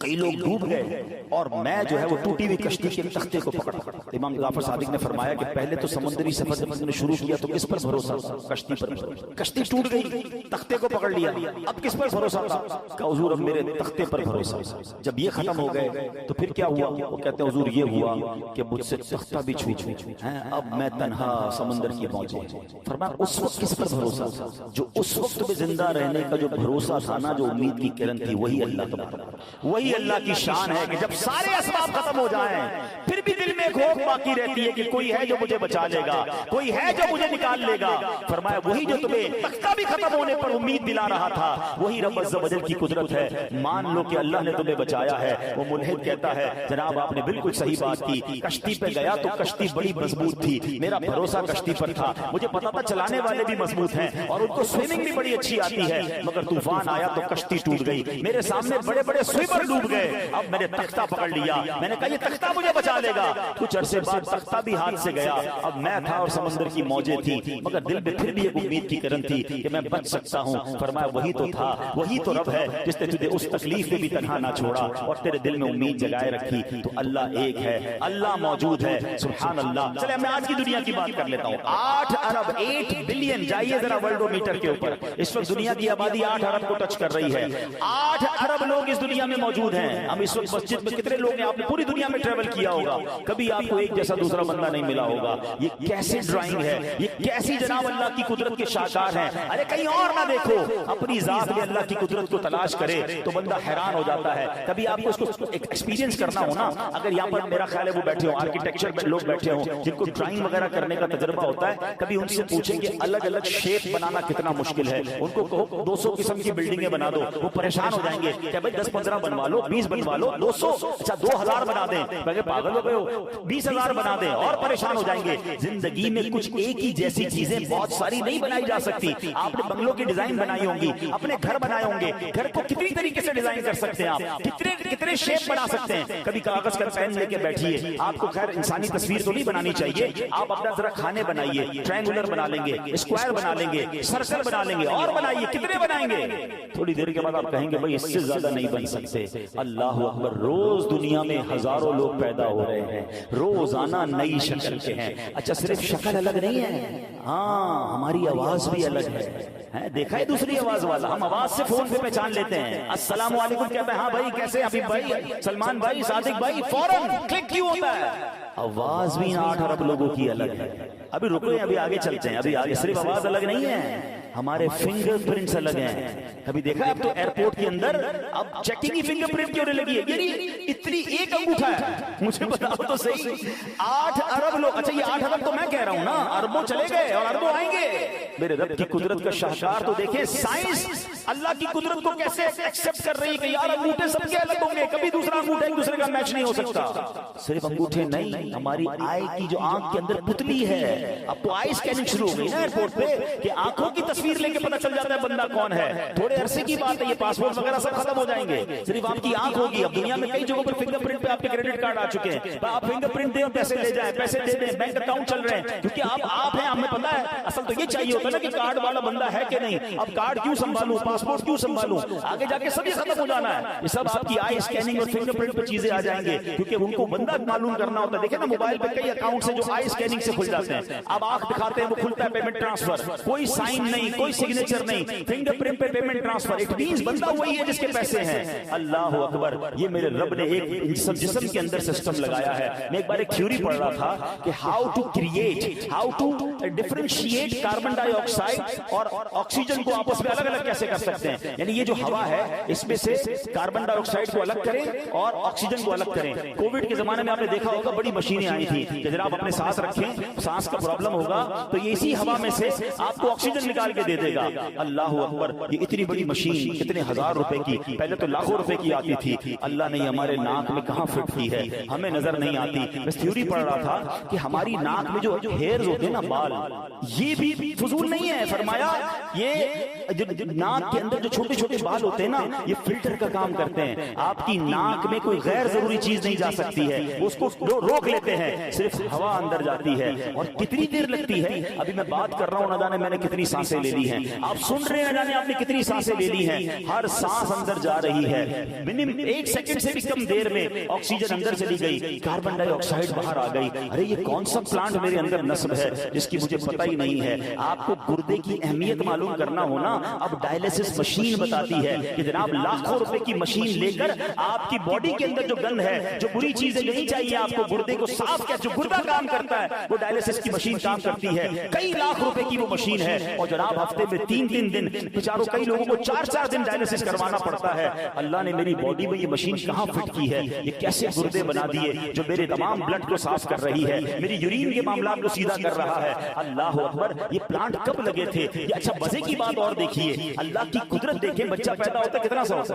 کئی لوگ ڈوب گئے اور میں جو ہے وہ ٹوٹی ہوئی کشتی کے تختے کو پکڑا. امام جعفر صادق نے فرمایا کہ پہلے تو سمندری سفر جب نے شروع کیا تو کس پر بھروسہ تھا؟ کشتی پر. کشتی ٹوٹ گئی، تختے کو پکڑ لیا، اب کس پر بھروسہ تھا؟ کہ حضور اب میرے تختے پر بھروسہ. جب یہ ختم ہو گئے تو پھر کیا ہوا؟ وہ کہتے ہیں حضور یہ ہوا کہ مجھ سے تختہ بھی چھوٹ ہے، اب میں تنہا سمندر کی پہنچے. فرمایا اس وقت کس پر بھروسہ تھا؟ جو اس وقت میں زندہ رہنے کا جو بھروسہ تھا نا، جو امید کی کرن تھی، وہی اللہ کا بھروسہ. وہی اللہ کی شان ہے کہ جب سارے اسباب ختم ہو جائیں پھر بھی دل میں ایک ہوپ باقی رہتی ہے کہ کوئی ہے جو مجھے بچا لے گا، کوئی ہے جو مجھے نکال لے گا. فرمایا وہی جو تمہیں تختہ بھی ختم ہونے پر امید دلا رہا تھا وہی رب عز و جل کی قدرت ہے. مان لو کہ اللہ نے تمہیں بچایا ہے. وہ ملحد کہتا ہے جناب آپ نے بالکل صحیح بات کی، کشتی پہ گیا تو کشتی بڑی مضبوط تھی، میرا بھروسہ کشتی پر تھا، مجھے پتا تھا چلانے والے بھی مضبوط ہیں اور ان کو سوئمنگ بھی بڑی اچھی آتی ہے، مگر طوفان آیا تو کشتی ٹوٹ گئی، میرے سامنے بڑے بڑے سوئمر ڈوب گئے. اب میں نے تختہ پکڑ لیا، میں نے کہا یہ تختہ مجھے بچا لے گا. کچھ عرصے بعد تختہ بھی ہاتھ سے گیا. اب میں تھا اور سمندر کی موجیں تھی، مگر دل میں پھر بھی ایک امید کی کرن تھی کہ میں بچ سکتا ہوں. فرمایا وہی تو تھا، وہی تو رب ہے جس نے تجھے اس تکلیف میں بھی تنہا نہ چھوڑا اور تیرے دل میں امید جگائے رکھی. تو اللہ ایک ہے، اللہ موجود ہے. سبحان اللہ. چلے میں آج کی دنیا کی بات کر لیتا ہوں. 8 ارب 8 بلین، جائیے ذرا ورلڈ میٹر کے اوپر. اس وقت دنیا کی آبادی 8 ارب کو ٹچ کر رہی ہے. 8 ارب لوگ اس دنیا میں موجود ہیں. ہم اس وقت مسجد میں کتنے لوگ ہیں؟ آپ نے پوری دنیا میں ٹریول کیا ہوگا. کبھی آپ کو ایک جیسا دوسرا بندہ نہیں ملا ہوگا. یہ کیسی ڈرائنگ ہے, یہ کیسی جناب اللہ کی قدرت کے شاہکار ہیں. ارے کہیں اور نہ دیکھو, اپنی ذات میں اللہ کی قدرت کو تلاش کرے تو بندہ حیران ہو جاتا ہے. کبھی آپ کو اس کو ایکسپیرینس کرنا ہو نا, اگر یہاں پر میرا خیال ہے وہ بیٹھے ہوں آرکیٹیکچر میں لوگ بیٹھے ہوں جن کو ڈرائنگ وغیرہ کرنے کا تجربہ ہوتا ہے, کبھی ان سے پوچھیں کہ الگ الگ شیپ بنانا کتنا مشکل ہے. ان کو کہو 200 قسم کی بلڈنگیں بنا دو, وہ پریشان ہو جائیں گے کہ بھائی 10-15 بنوا لو, 20 بنوا لو, 200 اچھا 2000 بنا دیں. میں پاگل ہو گئے ہو, 20,000 بنا دیں اور پریشان ہو جائیں گے. زندگی میں کچھ ایک ہی جیسی چیزیں بہت ساری نہیں بنائی جا سکتی. آپ نے بنگلوں کی ڈیزائن بنائی ہوں گی, اپنے گھر بنائے ہوں گے, گھر کو کتنی طریقے سے ڈیزائن کر سکتے ہیں آپ, کتنے شیپ بنا سکتے ہیں. کبھی کاغذ کا پین لے کے بیٹھیے, آپ کو خیر انسانی تصویر تو نہیں بنانی چاہیے, آپ اپنا ذرا کھانے بنائیے, ٹرائنگولر بنا لیں گے, اسکوائر بنا لیں گے, سرکل بنا لیں گے, اور بنائیے, کتنے بنائیں گے. تھوڑی دیر کے بعد آپ کہیں گے بھائی اس سے زیادہ نہیں بن سکتے. اللہ اکبر, روز دنیا میں ہزاروں لوگ پیدا ہو رہے ہیں, روزانہ نئی شکل کے ہیں. اچھا صرف شکل الگ نہیں ہے, ہاں ہماری آواز بھی الگ ہے. دیکھا ہے دوسری آواز والا, ہم آواز سے فون پہ پہچان لیتے ہیں. السلام علیکم کہتے ہیں, ہاں بھائی کیسے, حبیب بھائی, سلمان بھائی, صادق بھائی, فوراً کلک کیوں ہوتا ہے. آواز بھی 8 ارب لوگوں کی الگ ہے. ابھی رکو, ابھی آگے چلتے ہیں, ابھی آگے صرف آواز الگ نہیں ہے, ہمارے فنگر پرنٹس الگ ہیں. ابھی دیکھا اب تو ایئرپورٹ کے اندر اب چیکنگ کی فنگر پرنٹ کیوں لگی ہے, یعنی اتنی ایک انگوٹھا ہے. مجھے بتاؤ تو صحیح, 8 ارب لوگ, اچھا یہ 8 ارب تو میں کہہ رہا ہوں نا, اربوں چلے گئے اور اربوں آئیں گے. میرے رب کی قدرت کا شاہکار تو دیکھیں, سائنس اللہ کی قدرت کو کیسے ایکسپٹ کر رہی ہے کہ یار انگوٹھے سب کے الگ ہوں گے, کبھی دوسرا انگوٹھا ایک دوسرے کا میچ نہیں ہو سکتا. صرف انگوٹھے نہیں, ہماری آئی کی جو آنکھ کے اندر پتلی ہے, اب تو آئی اسکیننگ شروع ہو گئی نا ایئرپورٹ پہ, کہ آنکھوں کی تصویر لے کے پتہ چل جاتا ہے بندہ کون ہے. تھوڑے عرصے کی بات ہے, یہ پاسپورٹ وغیرہ سب ختم ہو جائیں گے, صرف آپ کی آنکھ ہوگی. اب دنیا میں کئی جگہوں پر فنگر پرنٹ پہ آپ کے کریڈٹ کارڈ آ چکے ہیں, آپ فنگر پرنٹ دیں پیسے لے جائیں, پیسے دے دیں, بینک اکاؤنٹ چل رہے ہیں, کیونکہ آپ ہیں, ہمیں پتا ہے. اصل تو یہ چاہیے ہوتا ہے نا کہ کارڈ والا بندہ ہے کہ نہیں. اب کارڈ کیوں سنبھالوں, پاسپورٹ کیوں سنبھالوں, آگے جا کے سب یہ ختم ہو جانا ہے. یہ سب آپ کی آئی اسکیننگ اور فنگر پرنٹ پہ چیزیں آ جائیں گے, کیونکہ ان کو بندہ معلوم کرنا ہوتا ہے. دیکھیں نا موبائل پہ کئی اکاؤنٹ سے جو آئی اسکیننگ سے کھل جاتے ہیں, اب آنکھ دکھاتے ہیں وہ کھلتا ہے پیمنٹ ٹرانسفر, کوئی سائن نہیں, کوئی سگنیچر نہیں, فنگر پرنٹ پہ پیمنٹ ٹرانسفر. اٹ مینز بندہ وہی ہے جس کے پیسے ہیں. اللہ اکبر, یہ میرے رب نے ایک جسم کے اندر سسٹم لگایا ہے. میں ایک بار ایک تھیوری پڑھ رہا تھا کہ how to differentiate carbon dioxide اور آکسیجن کو آپس میں الگ الگ کیسے کر سکتے ہیں. یعنی یہ جو ہوا ہے اس میں سے کاربن ڈائی آکسائڈ کو الگ کریں اور آکسیجن کو الگ کریں. کووڈ کے زمانے میں آپ نے دیکھا ہوگا بڑی مشینیں آئی تھی کہ جناب اپنے سانس رکھیں, سانس کا پرابلم ہوگا تو یہ اسی ہوا میں سے آپ کو آکسیجن نکال کے دے دے گا. اللہ اکبر, یہ اتنی بڑی مشین کتنے ہزار روپے کی, پہلے تو لاکھوں روپے کی آتی تھی. اللہ نے ہمارے ناک میں کہاں فٹ کی ہے, ہمیں نظر نہیں آتی. بس تھیوری پڑھ رہا تھا کہ ہماری ناک میں جو ہیئرز ہوتے ہیں نا, بال, یہ بھی فضول نہیں ہے. فرمایا یہ ناک کے اندر جو چھوٹے چھوٹے بال ہوتے ہیں نا, یہ فلٹر کا کام کرتے ہیں. آپ کی ناک میں کوئی غیر ضروری چیز نہیں جا سکتی ہے, وہ اس کو روک لیتے ہیں, صرف ہوا اندر جاتی ہے. اور کتنی دیر لگتی ہے, ابھی میں بات کر رہا ہوں, نہ جانے میں نے کتنی سانسیں لے لی ہیں, آپ سن رہے ہیں, نہ جانے آپ نے کتنی سانسیں لے لی ہیں. ہر سانس اندر جا رہی ہے, منیمم 1 سیکنڈ سے بھی کم دیر میں آکسیجن اندر چلی گئی, کاربن ڈائی آکسائڈ باہر آ گئی. ارے یہ کون سا پلانٹ میرے اندر نصب ہے جس کی مجھے پتہ ہی نہیں ہے. آپ کو گردے کی اہمیت معلوم کرنا ہونا, اب ڈائلیسس مشین بتاتی ہے کہ جناب لاکھوں روپے کی مشین لے کر آپ کی باڈی کے اندر جو گند ہے, جو بری چیزیں نہیں چاہیے آپ کو, گردے کو صاف کیا, جو گردہ کام کرتا ہے وہ ڈائلیسس کی مشین کام کرتی ہے. کئی لاکھ روپے کی وہ مشین ہے, اور جناب ہفتے میں 3 دن, بیچاروں کئی لوگوں کو 4 دن ڈائلیسس کروانا پڑتا ہے. اللہ نے میری باڈی میں یہ مشین کہاں فٹ کی ہے, یہ کیسے گردے بنا دیے جو میرے تمام بلڈ کو صاف کر رہی ہے, میری یورین کے معاملات کو سیدھا کر رہا ہے. اللہ اکبر, یہ پلانٹ کب لگے تھے. یہ اچھا مزے کی بات اور دیکھیے, اللہ کی قدرت دیکھیں, بچہ پیدا ہوتا ہے کتنا سا ہوتا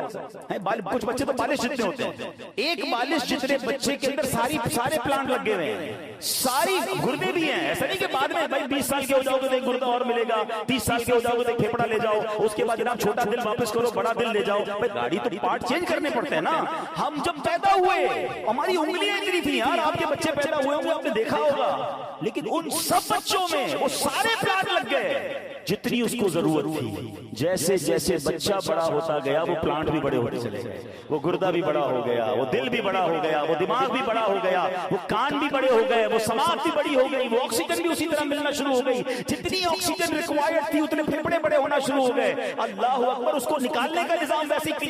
ہے, کچھ بچے تو بالش جتنے ہوتے ہیں, ایک بالش جتنے بچے کے اندر سارے پلانٹ لگے ہوئے ہیں, ساری گردے بھی ہیں. ایسا نہیں کہ بعد میں بھائی 20 سال کے ہو جاؤ گے تو ایک گردہ اور ملے گا, 30 سال کے ہو جاؤ گے تو ایک پھیپڑا لے جاؤ, اس کے بعد جناب چھوٹا دل واپس کرو, بڑا دل لے جاؤ. بھائی گاڑی تو پارٹ چینج کرنے پڑتے ہیں نا. ہم جب پیدا ہوئے ہماری انگلیاں اتنی تھیں یار, آپ کے بچے پیدا ہوئے ہوں گے, آپ نے دیکھا ہوگا, لیکن ان سب بچوں میں وہ سارے پلانٹ لگ گئے جتنی اس کو ضرورت تھی. جیسے جیسے بچہ بڑا ہوتا گیا وہ پلانٹ بھی بڑے ہوتے چلے گئے, وہ گردہ بھی بڑا ہو گیا, وہ دل بھی بڑا ہو گیا, وہ دماغ بھی بڑا ہو گیا, وہ کان بھی بڑے ہو گئے, وہ سماعت بھی بڑی ہو گئی, وہ آکسیجن بھی اسی طرح ملنا شروع ہو گئی. جتنی آکسیجن ریکوائرڈ تھی اتنے پھیپھڑے بڑے ہونا شروع ہو گئے. اللہ اکبر, اس کو نکالنے کا نظام ویسے